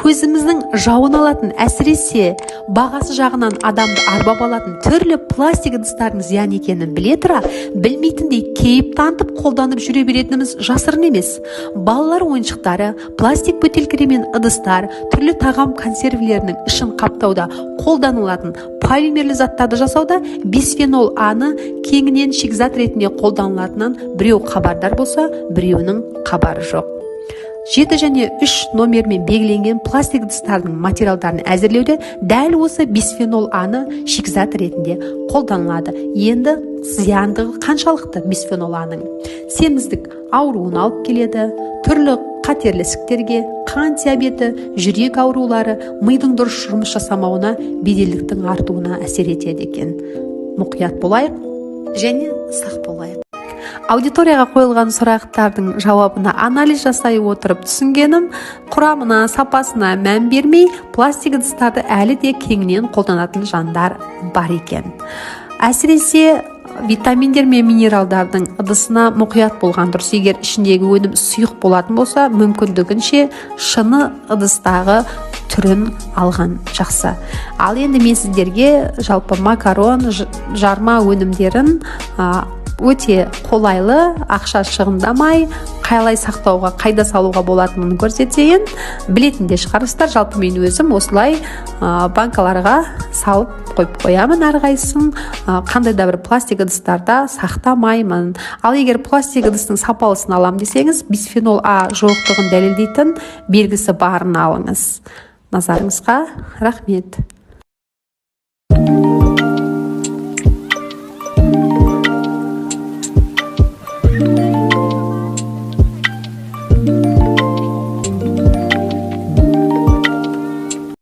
көзіміздің жауын алатын, әсіресе бағасы жағынан адамды арбап алатын түрлі пластик ыдыстардың зиян екенін біле тұра, білмейтіндей кейіп танытып қолданып жүре беретініміз жасырын емес. Балалар ойыншықтары, пластик бөтелкелер мен ыдыстар, түрлі тағам консервілерінің ішін қаптауда қолданылатын полимерлі заттарды жасауда бисфенол А-ны кеңінен шикізат ретінде қолданылатынын біреу хабардар болса, біреуінің хабары жоқ. 7 және 3 номермен белгіленген пластик ыдыстардың материалдарын әзірлеуде дәл осы бисфенол А-ны шикізат ретінде қолданылады. Енді зияндығы қаншалықты бисфенол А-ның? Семіздік ауруын алып келеді, түрлі қатерлі ісіктерге, қан диабеті, жүрек аурулары, мидың дұрыс жұмыс жасамауына, беделдіктің артуына әсер етеді екен. Мұқият болайық және сақ болайық. Аудиторияға қойылған сұрақтардың жауабына анализ жасай отырып түсінгенім, құрамына, сапасына мән бермей, пластик ыдыстарды әлі де кеңінен қолданатын жандар бар екен. Әсіресе витаминдер мен минералдардың ыдысына мұқият болған дұрыс. Егер ішіндегі өнім сұйық болатын болса, мүмкіндігінше шыны ыдыстағы түрін алған жақсы. Ал енді мен сіздерге жалпы макарон, жарма өнімдерін өте қолайлы, ақша шығындамай, қалай сақтауға, қайда салуға болатынын көрсетейін. Білетінде шығарыстар, жалпы мен өзім осылай банкаларға салып қойып қоямын әрқайсысын. Қандай да бір пластик ыдыстарда сақтамаймын. Ал егер пластик ыдыстың сапалысын алам десеңіз, бисфенол А жоқтығын дәлелдейтін белгісі барын алыңыз. Назарыңызға рахмет.